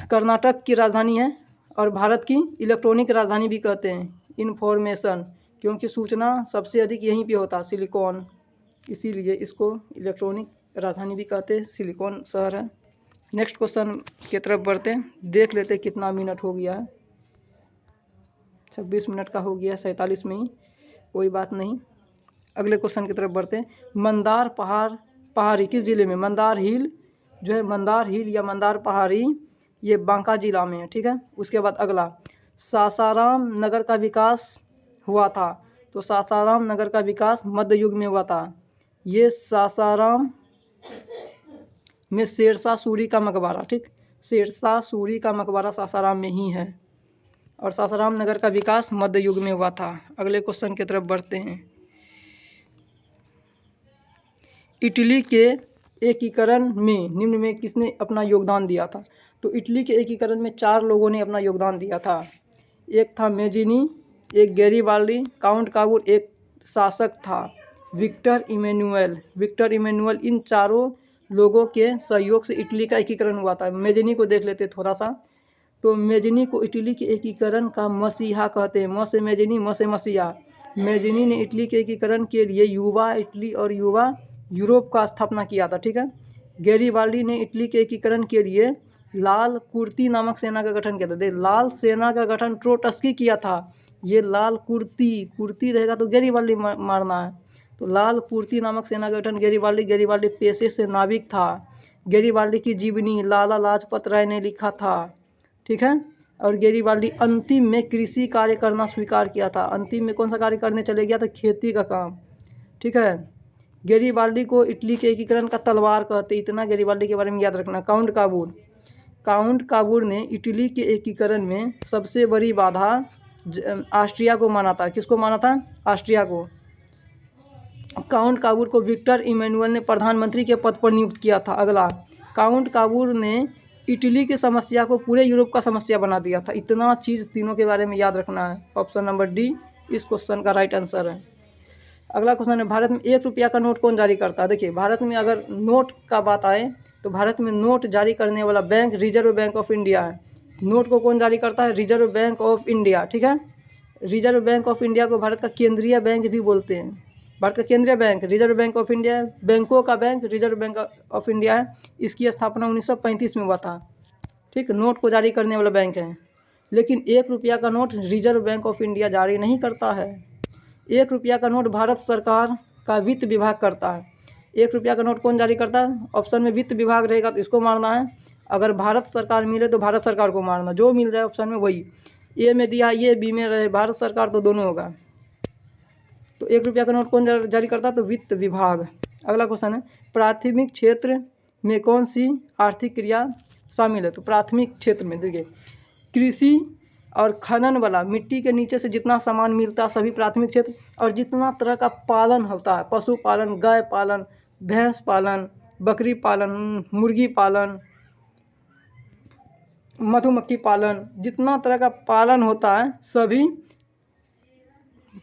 कर्नाटक की राजधानी है और भारत की इलेक्ट्रॉनिक राजधानी भी कहते हैं, इंफॉर्मेशन, क्योंकि सूचना सबसे अधिक यहीं पे होता है सिलिकॉन, इसीलिए इसको इलेक्ट्रॉनिक राजधानी भी कहते हैं, सिलिकॉन शहर है। नेक्स्ट क्वेश्चन की तरफ बढ़ते हैं, देख लेते हैं कितना मिनट हो गया है। 26 मिनट का हो गया, 47 में ही, कोई बात नहीं। अगले क्वेश्चन की तरफ बढ़ते हैं, मंदार पहाड़ी किस जिले में? मंदार हिल जो है, मंदार हिल या मंदार पहाड़ी ये बांका जिला में है, ठीक है। उसके बाद अगला, सासाराम नगर का विकास हुआ था। तो सासाराम नगर का विकास मध्य युग में हुआ था। ये सासाराम में शेरशाह सूरी का मकबरा, ठीक, शेरशाह सूरी का मकबरा सासाराम में ही है और सासाराम नगर का विकास मध्य युग में हुआ था। अगले क्वेश्चन की तरफ बढ़ते हैं, इटली के एकीकरण में निम्न में किसने अपना योगदान दिया था? तो इटली के एकीकरण में 4 लोगों ने अपना योगदान दिया था। एक था मेजिनी, एक गैरीबाल्डी, काउंट काबूर, एक शासक था विक्टर इमैनुअल। विक्टर इमैनुअल, इन चारों लोगों के सहयोग से इटली का एकीकरण हुआ था। मेजिनी को देख लेते थोड़ा सा। तो मेजिनी को इटली के एकीकरण का मसीहा कहते हैं। म से मेजिनी, म से मसीहा। मेजिनी ने इटली के एकीकरण के लिए युवा इटली और युवा यूरोप का स्थापना किया था, ठीक है। गैरीबाल्डी ने इटली के एकीकरण के लिए लाल कुर्ती नामक सेना का गठन किया था। लाल सेना का गठन ट्रोट्स्की किया था। ये लाल कुर्ती रहेगा तो गैरीबाल्डी मारना है। तो लाल कुर्ती नामक सेना का गठन गैरीबाल्डी पेशे से नाविक था। गैरीबाल्डी की जीवनी लाला लाजपत राय ने लिखा था, ठीक है। और गैरीबाल्डी अंतिम में कृषि कार्य करना स्वीकार किया था। अंतिम में कौन सा कार्य करने चले गया था? खेती का काम, ठीक है। गैरीबाल्डी को इटली के एकीकरण का तलवार कहते, इतना गैरीबाल्डी के बारे में याद रखना। काउंट काबूर ने इटली के एकीकरण में सबसे बड़ी बाधा ऑस्ट्रिया को माना था। किसको माना था? ऑस्ट्रिया को। काउंट काबूर को विक्टर इमैनुअल ने प्रधानमंत्री के पद पर नियुक्त किया था। अगला, काउंट काबूर ने इटली की समस्या को पूरे यूरोप का समस्या बना दिया था। इतना चीज़ तीनों के बारे में याद रखना है। ऑप्शन नंबर डी इस क्वेश्चन का राइट आंसर है। अगला क्वेश्चन है, भारत में 1 रुपया का नोट कौन जारी करता है? देखिए, भारत में अगर नोट का बात आए तो भारत में नोट जारी करने वाला bank reserve bank of India है। नोट को कौन जारी करता है? रिजर्व बैंक ऑफ इंडिया, ठीक है। रिजर्व बैंक ऑफ इंडिया को भारत का केंद्रीय बैंक भी बोलते हैं। भारत का केंद्रीय bank reserve bank of India है। बैंकों का bank reserve bank of India है। इसकी स्थापना 1935 में हुआ था, ठीक। नोट को जारी करने वाला बैंक है, लेकिन 1 रुपया का note reserve bank of India जारी नहीं करता है। 1 रुपया का नोट भारत सरकार का वित्त विभाग करता है। 1 रुपया का नोट कौन जारी करता है? ऑप्शन में वित्त विभाग रहेगा तो इसको मारना है। अगर भारत सरकार मिले तो भारत सरकार को मारना, जो मिल जाए ऑप्शन में वही। ए में दिया, ये बी में रहे भारत सरकार, तो दोनों होगा। तो 1 रुपया का नोट कौन जारी करता है? तो वित्त विभाग। अगला क्वेश्चन है, प्राथमिक क्षेत्र में कौन सी आर्थिक क्रिया शामिल है? तो प्राथमिक क्षेत्र में देखिए, कृषि और खनन वाला, मिट्टी के नीचे से जितना सामान मिलता है सभी प्राथमिक क्षेत्र, और जितना तरह का पालन होता है, पशुपालन, गाय पालन, भैंस पालन, बकरी पालन, मुर्गी पालन, मधुमक्खी पालन, जितना तरह का पालन होता है सभी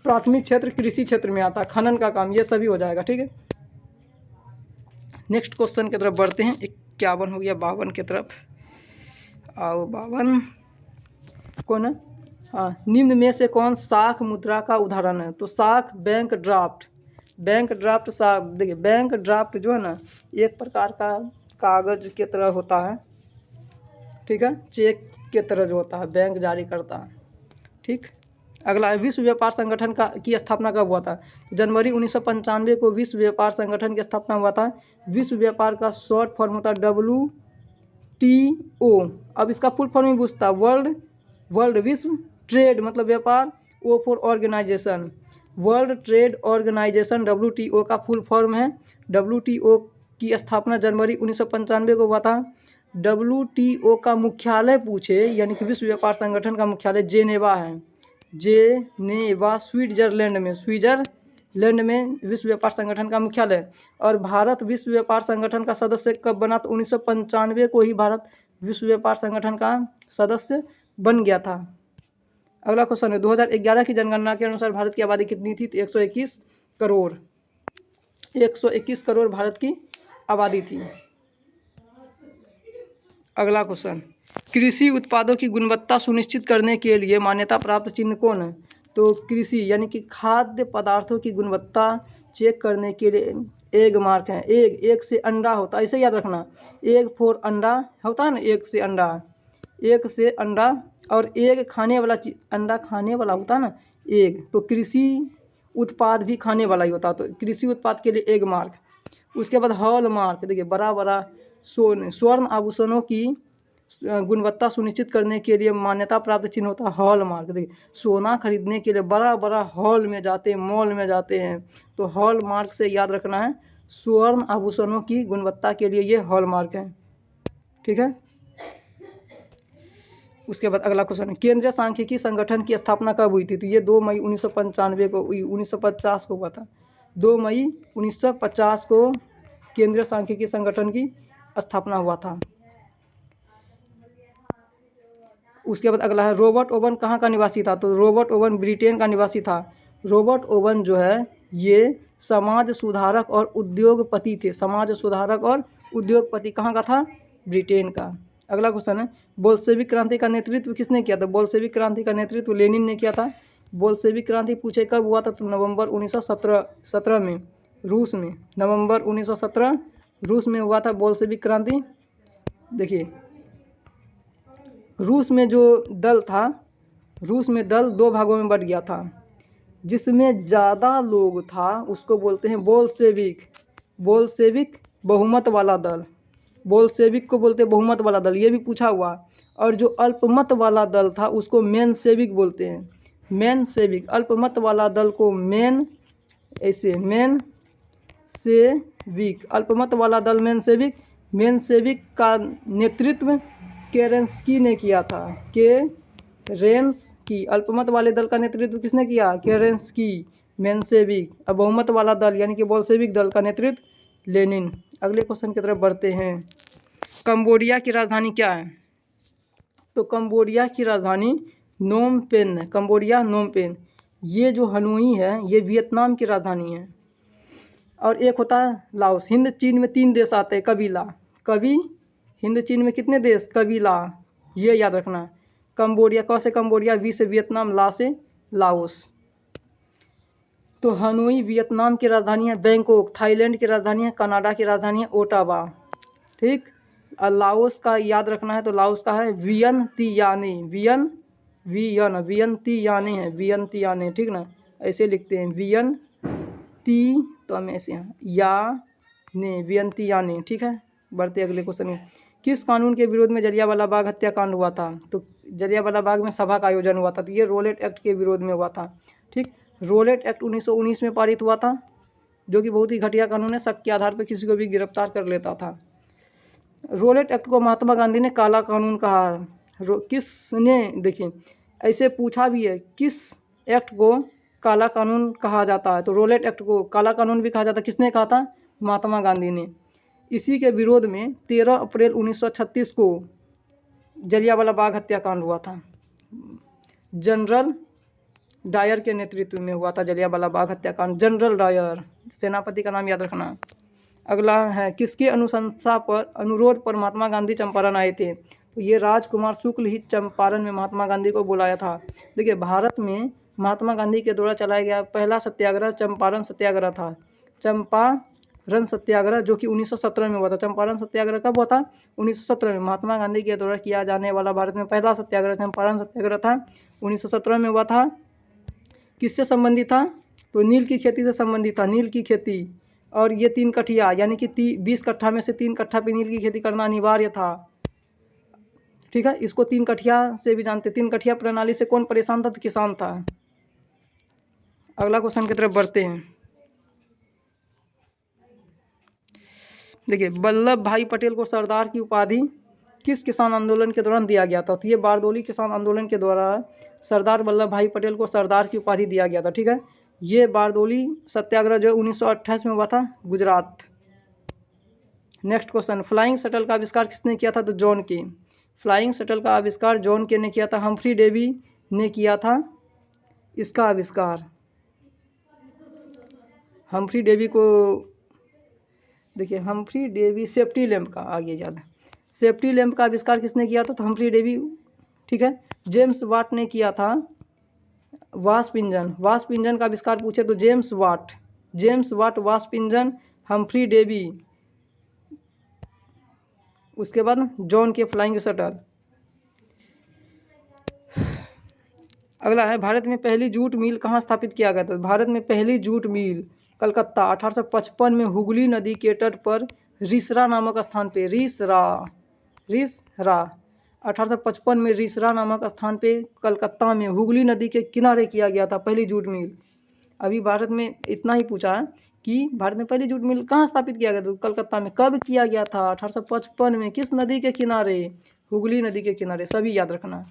प्राथमिक क्षेत्र कृषि क्षेत्र में आता है। खनन का काम ये सभी हो जाएगा, ठीक है। नेक्स्ट क्वेश्चन की तरफ बढ़ते हैं। 51 हो गया, 52 की तरफ आओ। 52 कौन है? हाँ, निम्न में से कौन साख मुद्रा का उदाहरण है? तो साख बैंक ड्राफ्ट, बैंक ड्राफ्ट साख। देखिए बैंक ड्राफ्ट जो है ना एक प्रकार का कागज के तरह होता है, ठीक है, चेक के तरह जो होता है बैंक जारी करता है, ठीक। अगला है विश्व व्यापार संगठन की स्थापना कब हुआ था? जनवरी 1995 को विश्व व्यापार संगठन की स्थापना हुआ था। विश्व व्यापार का शॉर्ट फॉर्म होता है WTO। अब इसका फुल फॉर्म ही पूछता है वर्ल्ड विश्व ट्रेड मतलब व्यापार, O for organization, world trade organization WTO का फुल फॉर्म है। WTO की स्थापना जनवरी 1995 को हुआ था। WTO का मुख्यालय पूछे यानी कि विश्व व्यापार संगठन का मुख्यालय जेनेवा है, जेनेवा स्विट्जरलैंड में विश्व व्यापार संगठन का मुख्यालय। और भारत विश्व व्यापार संगठन का सदस्य कब बना? तो 1995 को ही भारत विश्व व्यापार संगठन का सदस्य बन गया था। अगला क्वेश्चन है 2011 की जनगणना के अनुसार भारत की आबादी कितनी थी? तो 121 करोड़, 121 करोड़ भारत की आबादी थी। अगला क्वेश्चन, कृषि उत्पादों की गुणवत्ता सुनिश्चित करने के लिए मान्यता प्राप्त चिन्ह कौन है? तो कृषि यानी कि खाद्य पदार्थों की गुणवत्ता चेक करने के लिए एग मार्क है। एग से अंडा होता है, ऐसे याद रखना, एग फॉर अंडा होता है ना, एग से अंडा और एग खाने वाला अंडा खाने वाला होता है ना एग, तो कृषि उत्पाद भी खाने वाला ही होता है, तो कृषि उत्पाद के लिए एग मार्क। उसके बाद हॉल मार्क, देखिए बड़ा स्वर्ण आभूषणों की गुणवत्ता सुनिश्चित करने के लिए मान्यता प्राप्त चिन्ह होता है हॉल मार्क। देखिए सोना खरीदने के लिए बड़ा हॉल में जाते हैं, मॉल में जाते हैं, तो हॉल मार्क से याद रखना है स्वर्ण आभूषणों की गुणवत्ता के लिए ये हॉल मार्क है, ठीक है। उसके बाद अगला क्वेश्चन है केंद्रीय सांख्यिकी संगठन की स्थापना कब हुई थी? तो ये 2 मई 1995 को 1950 को हुआ था। 2 मई 1950 को केंद्रीय सांख्यिकी संगठन की स्थापना हुआ था। उसके बाद अगला है रॉबर्ट ओवन कहाँ का निवासी था? तो रॉबर्ट ओवन ब्रिटेन का निवासी था। रॉबर्ट ओवन जो है ये समाज सुधारक और उद्योगपति थे। समाज सुधारक और उद्योगपति कहाँ का था? ब्रिटेन का। अगला क्वेश्चन है बोल्शेविक क्रांति का नेतृत्व किसने किया था? बोल्शेविक क्रांति का नेतृत्व लेनिन ने किया था। बोल्शेविक क्रांति पूछे कब हुआ था? तो नवंबर 1917 में रूस में, नवंबर 1917 रूस में हुआ था बोल्शेविक क्रांति। देखिए रूस में जो दल था, रूस में दल 2 भागों में बट गया था। जिसमें ज़्यादा लोग था उसको बोलते हैं बोल्शेविक, बोल्शेविक बहुमत वाला दल, बोल्शेविक को बोलते हैं बहुमत वाला दल, ये भी पूछा हुआ। और जो अल्पमत वाला दल था उसको मेनशेविक बोलते हैं, मेनशेविक। अल्पमत वाला दल को मेनशेविक, अल्पमत वाला दल मेनशेविक। मेनशेविक का नेतृत्व केरेंस्की ने किया था, केरेंस्की। अल्पमत वाले दल का नेतृत्व किसने किया? केरेंस्की, मेनशेविक। अब बहुमत वाला दल यानी कि बोल्शेविक दल का नेतृत्व लेनिन। अगले क्वेश्चन की तरफ बढ़ते हैं। कंबोडिया की राजधानी क्या है? तो कंबोडिया की राजधानी नोम पेन है, कंबोडिया नोम पेन। ये जो हनोई है ये वियतनाम की राजधानी है। और एक होता है लाओस। हिंद चीन में 3 देश आते हैं कबीला, हिंद चीन में कितने देश? कबीला, ये याद रखना। कंबोडिया क से कंबोडिया, वी से वियतनाम, ला से लाओस। तो हनोई वियतनाम की राजधानी है। बैंकॉक थाईलैंड की राजधानी है। कनाडा की राजधानी है ओटावा, ठीक। और लाओस का याद रखना है तो लाओस का है वियनतियाने, वियनतियाने है, वियनतियाने, ठीक ना, ऐसे लिखते हैं वियनती, तो हम ऐसे हैं याने, वियनतियाने, ठीक है। बढ़ते अगले क्वेश्चन में। किस कानून के विरोध में जलियांवाला बाग हत्याकांड हुआ था? तो जलियांवाला बाग में सभा का आयोजन हुआ था, तो ये रोलेट एक्ट के विरोध में हुआ था, ठीक। रोलेट एक्ट 1919 में पारित हुआ था, जो कि बहुत ही घटिया कानून है, शक के आधार पर किसी को भी गिरफ्तार कर लेता था। रोलेट एक्ट को महात्मा गांधी ने काला कानून कहा। किसने? देखिए ऐसे पूछा भी है, किस एक्ट को काला कानून कहा जाता है? तो रोलेट एक्ट को काला कानून भी कहा जाता है। किसने कहा था? महात्मा गांधी ने। इसी के विरोध में 13 अप्रैल 1936 को जलियांवाला बाग हत्याकांड हुआ था। जनरल डायर के नेतृत्व में हुआ था जलियांवाला बाग हत्याकांड। जनरल डायर सेनापति का नाम याद रखना। अगला है किसके अनुशंसा पर, अनुरोध पर महात्मा गांधी चंपारण आए थे? तो ये राजकुमार शुक्ल ही चंपारण में महात्मा गांधी को बुलाया था। देखिए, भारत में महात्मा गांधी के द्वारा चलाया गया पहला सत्याग्रह चंपारण सत्याग्रह था। चंपारण सत्याग्रह जो कि 1917 में हुआ था। चंपारण सत्याग्रह कब हुआ था? 1917 में। महात्मा गांधी के द्वारा किया जाने वाला भारत में पहला सत्याग्रह चंपारण सत्याग्रह था, 1917 में हुआ था। किससे संबंधित था? तो नील की खेती से संबंधित था, नील की खेती। और ये 3 कट्ठिया यानी कि 20 कट्ठा में से 3 कट्ठा पे नील की खेती करना अनिवार्य था। ठीक है, इसको 3 कट्ठिया से भी जानते। 3 कट्ठिया प्रणाली से कौन परेशान था? तो किसान था। अगला क्वेश्चन की तरफ बढ़ते हैं। देखिए, वल्लभ भाई पटेल को सरदार की उपाधि किस किसान आंदोलन के दौरान दिया गया था? तो ये बारदोली किसान आंदोलन के द्वारा सरदार वल्लभ भाई पटेल को सरदार की उपाधि दिया गया था। ठीक है, ये बारदोली सत्याग्रह जो 1928 में हुआ था, Gujarat. Next question, flying shuttle का आविष्कार किसने किया था? तो जॉन के। फ्लाइंग शटल का आविष्कार जॉन के ने किया था। हम्फ्री डेवी ने किया था इसका आविष्कार। हम्फ्री डेवी को देखिए, हम्फ्री डेवी सेफ्टी लैंप का आगे याद, सेफ्टी लैंप का आविष्कार किसने किया था? तो हम्फ्री डेवी। ठीक है, जेम्स वाट ने किया था वाष्प इंजन। वाष्प इंजन का आविष्कार पूछे तो जेम्स वाट वाष्प इंजन, हम्फ्री डेवी। उसके बाद जॉन के फ्लाइंग शटल। अगला है, भारत में पहली जूट मिल कहाँ स्थापित किया गया था? भारत में पहली जूट मिल कलकत्ता 1855 में हुगली नदी के तट पर रिसरा नामक स्थान पे। रिसरा 1855 में रिसरा नामक स्थान पे कलकत्ता में हुगली नदी के किनारे किया गया था पहली जूट मिल। अभी भारत में इतना ही पूछा है कि भारत में पहली जूट मिल कहाँ स्थापित किया गया था? कलकत्ता में। कब किया गया था? 1855 में। किस नदी के किनारे? हुगली नदी के किनारे। सभी याद रखना।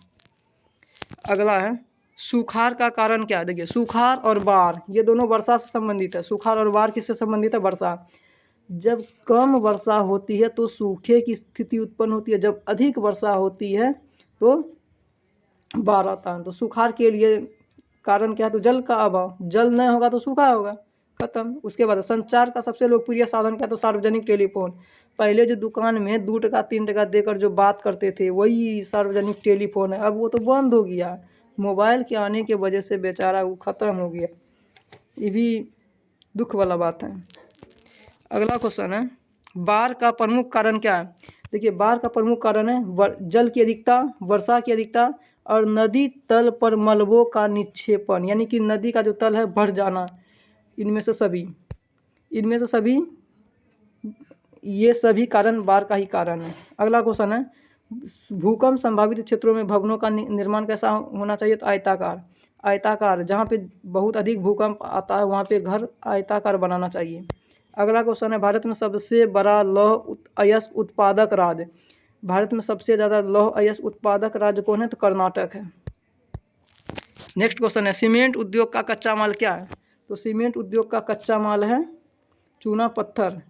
अगला है, सुखाड़ का कारण क्या है? देखिए, सुखाड़ और बाढ़ ये दोनों वर्षा से संबंधित है। सुखाड़ और बाढ़ किससे संबंधित है? वर्षा। जब कम वर्षा होती है तो सूखे की स्थिति उत्पन्न होती है, जब अधिक वर्षा होती है तो बाढ़ आता है। तो सुखाड़ के लिए कारण क्या है? तो जल का अभाव। जल नहीं होगा तो सूखा होगा, खत्म। उसके बाद संचार का सबसे लोकप्रिय साधन क्या है? तो सार्वजनिक टेलीफोन। पहले जो दुकान में 2 टका 3 टका देकर जो बात करते थे वही सार्वजनिक टेलीफोन है। अब वो तो बंद हो गया, मोबाइल के आने के वजह से बेचारा वो ख़त्म हो गया। ये भी दुख वाला बात है। अगला क्वेश्चन है, बाढ़ का प्रमुख कारण क्या है? देखिए, बाढ़ का प्रमुख कारण है जल की अधिकता, वर्षा की अधिकता और नदी तल पर मलबों का निक्षेपण, यानी कि नदी का जो तल है बढ़ जाना। इनमें से सभी ये सभी कारण बाढ़ का ही कारण है। अगला क्वेश्चन है, भूकंप संभावित क्षेत्रों में भवनों का निर्माण कैसा होना चाहिए? तो आयताकार। जहाँ पे बहुत अधिक भूकंप आता है वहाँ पे घर आयताकार बनाना चाहिए। अगला क्वेश्चन है, भारत में सबसे बड़ा लौह अयस्क उत्पादक राज्य। भारत में सबसे ज़्यादा लौह अयस्क उत्पादक राज्य कौन है? तो कर्नाटक है। नेक्स्ट क्वेश्चन है, सीमेंट उद्योग का कच्चा माल क्या है? तो सीमेंट उद्योग का कच्चा माल है चूना पत्थर।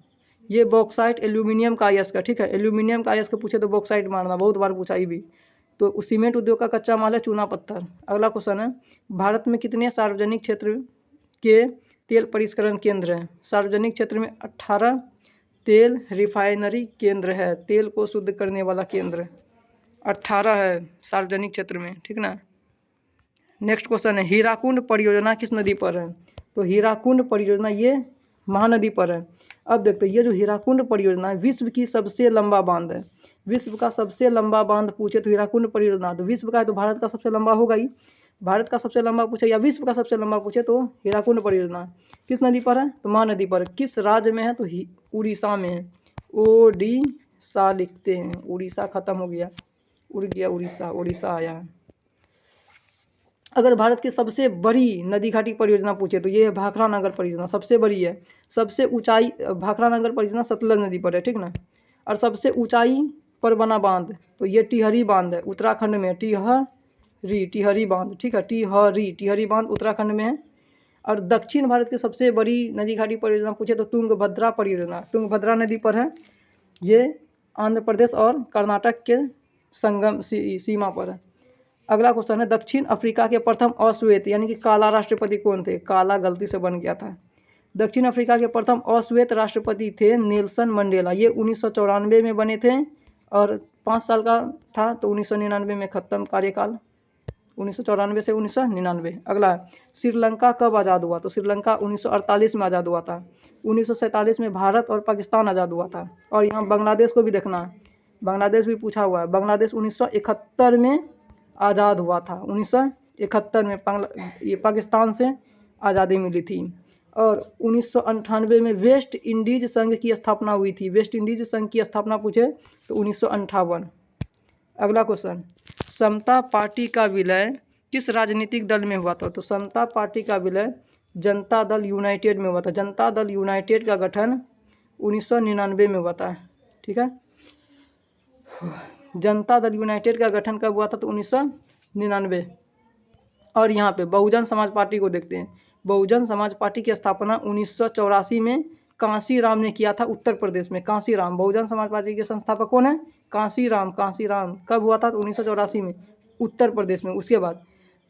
ये बॉक्साइट एल्यूमिनियम का अयस्क है। ठीक है, एल्यूमिनियम का अयस्क पूछे तो बॉक्साइट मारना, बहुत बार पूछा ही भी। तो सीमेंट उद्योग का कच्चा माल है चूना पत्थर। अगला क्वेश्चन है, भारत में कितने सार्वजनिक क्षेत्र के तेल परिष्करण केंद्र हैं? सार्वजनिक क्षेत्र में 18 तेल रिफाइनरी केंद्र है। तेल को शुद्ध करने वाला केंद्र 18 है सार्वजनिक क्षेत्र में। ठीक ना। नेक्स्ट क्वेश्चन है, हीराकुंड परियोजना किस नदी पर है? तो हीराकुंड परियोजना ये महानदी पर है। अब देखते हैं, ये जो हीराकुंड परियोजना है विश्व की सबसे लंबा बांध है। विश्व का सबसे लंबा बांध पूछे तो हीराकुंड परियोजना। तो विश्व का है तो भारत का सबसे लंबा होगा ही। भारत का सबसे लंबा पूछे या विश्व का सबसे लंबा पूछे तो हीराकुंड परियोजना। किस नदी पर है? तो महानदी पर। किस राज्य में है? तो उड़ीसा में है। ओडिशा लिखते हैं, उड़ीसा खत्म हो गया, उड़ गया उड़ीसा, उड़ीसा आया है। अगर भारत की सबसे बड़ी नदी घाटी परियोजना पूछे तो ये है भाखड़ा नगर परियोजना, सबसे बड़ी है। सबसे ऊंचाई भाखड़ा नगर परियोजना सतलज नदी पर है। ठीक ना। और सबसे ऊंचाई पर बना बांध तो ये टिहरी बांध है, उत्तराखंड में। टिहरी बांध। ठीक है, टिहरी बांध उत्तराखंड में है। और दक्षिण भारत की सबसे बड़ी नदी घाटी परियोजना पूछे तो तुंगभद्रा परियोजना, तुंगभद्रा नदी पर है। ये आंध्र प्रदेश और कर्नाटक के संगम सीमा पर है। अगला क्वेश्चन है, दक्षिण अफ्रीका के प्रथम अश्वेत यानी कि काला राष्ट्रपति कौन थे? काला गलती से बन गया था। दक्षिण अफ्रीका के प्रथम अश्वेत राष्ट्रपति थे नेल्सन मंडेला। ये 1994 में बने थे और 5 साल का था तो 1999 में ख़त्म कार्यकाल, 1994 से 1999। अगला श्रीलंका कब आज़ाद हुआ? तो श्रीलंका 1948 में आज़ाद हुआ था। 1947 में भारत और पाकिस्तान आज़ाद हुआ था। और यहाँ बांग्लादेश को भी देखना, बांग्लादेश भी पूछा हुआ है। बांग्लादेश 1971 में आज़ाद हुआ था। 1971 में ये पाकिस्तान से आज़ादी मिली थी। और 1998 में वेस्ट इंडीज़ संघ की स्थापना हुई थी। वेस्ट इंडीज़ संघ की स्थापना पूछे तो 1958। अगला क्वेश्चन, समता पार्टी का विलय किस राजनीतिक दल में हुआ था? तो समता पार्टी का विलय जनता दल यूनाइटेड में हुआ था। जनता दल यूनाइटेड का गठन 1999 में हुआ था। ठीक है, जनता दल यूनाइटेड का गठन कब हुआ था? तो 1999। और यहाँ पे बहुजन समाज पार्टी को देखते हैं। बहुजन समाज पार्टी की स्थापना 1984 में कांसीराम ने किया था, उत्तर प्रदेश में। कांसीराम, बहुजन समाज पार्टी के संस्थापक कौन है? कांसीराम। कांसीराम कब हुआ था? तो 1984 में, उत्तर प्रदेश में। उसके बाद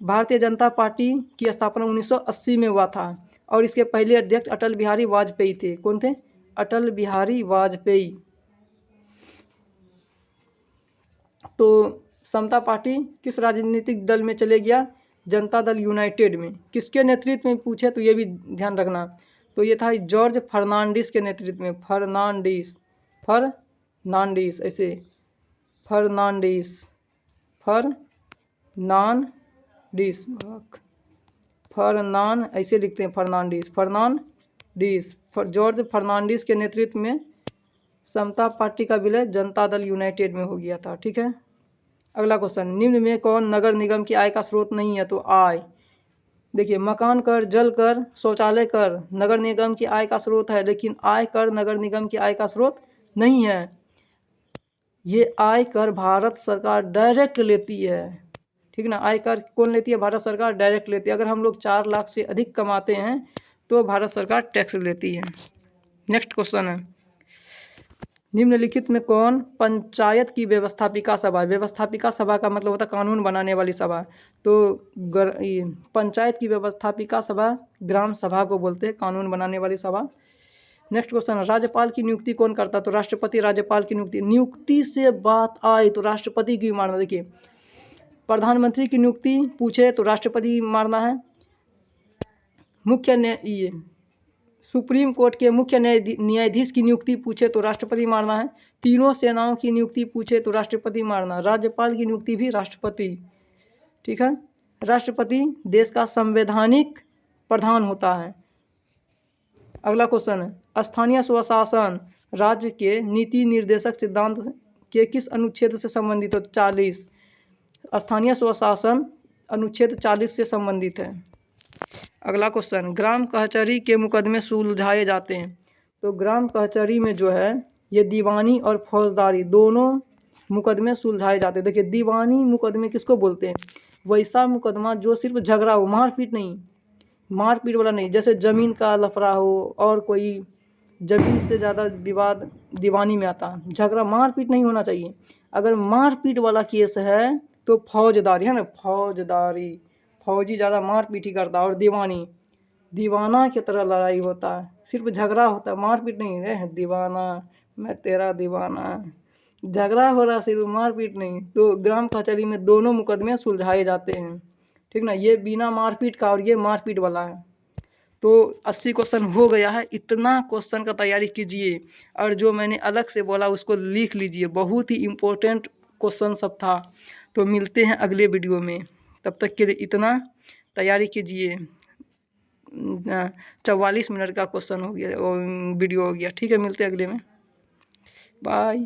भारतीय जनता पार्टी की स्थापना 1980 में हुआ था। और इसके पहले अध्यक्ष अटल बिहारी वाजपेयी थे। कौन थे? अटल बिहारी वाजपेयी। तो समता पार्टी किस राजनीतिक दल में चले गया? जनता दल यूनाइटेड में। किसके नेतृत्व में पूछे तो ये भी ध्यान रखना। तो ये था जॉर्ज फर्नांडिस के नेतृत्व में। फर्नांडिस, फर्नांडिस, ऐसे फर्नांडिस, फर्नांडिस, फर्नान ऐसे लिखते हैं, फर्नांडिस, फर्नांडिस, जॉर्ज फर्नांडिस के नेतृत्व में समता पार्टी का विलय जनता दल यूनाइटेड में हो गया था। ठीक है, अगला क्वेश्चन, निम्न में कौन नगर निगम की आय का स्रोत नहीं है? तो आय, देखिए, मकान कर, जल कर, शौचालय कर नगर निगम की आय का स्रोत है, लेकिन आय कर नगर निगम की आय का स्रोत नहीं है। ये आय कर भारत सरकार डायरेक्ट लेती है। ठीक ना, आय कर कौन लेती है? भारत सरकार डायरेक्ट लेती है। अगर हम लोग 4 लाख से अधिक कमाते हैं तो भारत सरकार टैक्स लेती है। नेक्स्ट क्वेश्चन है, निम्नलिखित में कौन पंचायत की व्यवस्थापिका सभा? व्यवस्थापिका सभा का मतलब होता है कानून बनाने वाली सभा। तो पंचायत की व्यवस्थापिका सभा ग्राम सभा को बोलते हैं, कानून बनाने वाली सभा। नेक्स्ट क्वेश्चन, राज्यपाल की नियुक्ति कौन करता है? तो राष्ट्रपति राज्यपाल की नियुक्ति से बात आए तो राष्ट्रपति की मारना। देखिए, प्रधानमंत्री की नियुक्ति पूछे तो राष्ट्रपति मारना है। ये सुप्रीम कोर्ट के मुख्य न्यायाधीश की नियुक्ति पूछे तो राष्ट्रपति मारना है। तीनों सेनाओं की नियुक्ति पूछे तो राष्ट्रपति मारना। राज्यपाल की नियुक्ति भी राष्ट्रपति। ठीक है, राष्ट्रपति देश का संवैधानिक प्रधान होता है। अगला क्वेश्चन है, स्थानीय स्वशासन राज्य के नीति निर्देशक सिद्धांत के किस अनुच्छेद से संबंधित है? 40। स्थानीय स्वशासन अनुच्छेद 40 से संबंधित है। अगला क्वेश्चन, ग्राम कचहरी के मुकदमे सुलझाए जाते हैं। तो ग्राम कचहरी में जो है ये दीवानी और फौजदारी दोनों मुकदमे सुलझाए जाते हैं। देखिए, दीवानी मुकदमे किसको बोलते हैं? वैसा मुकदमा जो सिर्फ झगड़ा हो, मारपीट नहीं, मारपीट वाला नहीं। जैसे ज़मीन का लफड़ा हो और कोई ज़मीन से ज़्यादा विवाद दीवानी में आता। झगड़ा, मारपीट नहीं होना चाहिए। अगर मारपीट वाला केस है तो फौजदारी है ना, फौजदारी, फौजी ज़्यादा मारपीट ही करता है। और दीवाना की तरह लड़ाई होता है, सिर्फ झगड़ा होता है, मारपीट नहीं है। दीवाना, मैं तेरा दीवाना, झगड़ा हो रहा, सिर्फ मारपीट नहीं। तो ग्राम कचहरी में दोनों मुकदमे सुलझाए जाते हैं। ठीक ना, ये बिना मारपीट का और ये मारपीट वाला है। तो 80 क्वेश्चन हो गया है। इतना क्वेश्चन का तैयारी कीजिए और जो मैंने अलग से बोला उसको लिख लीजिए। बहुत ही इम्पोर्टेंट क्वेश्चन सब था। तो मिलते हैं अगले वीडियो में, तब तक के लिए इतना तैयारी कीजिए। 44 मिनट का क्वेश्चन हो गया, वीडियो हो गया। ठीक है, मिलते हैं अगले में, बाय।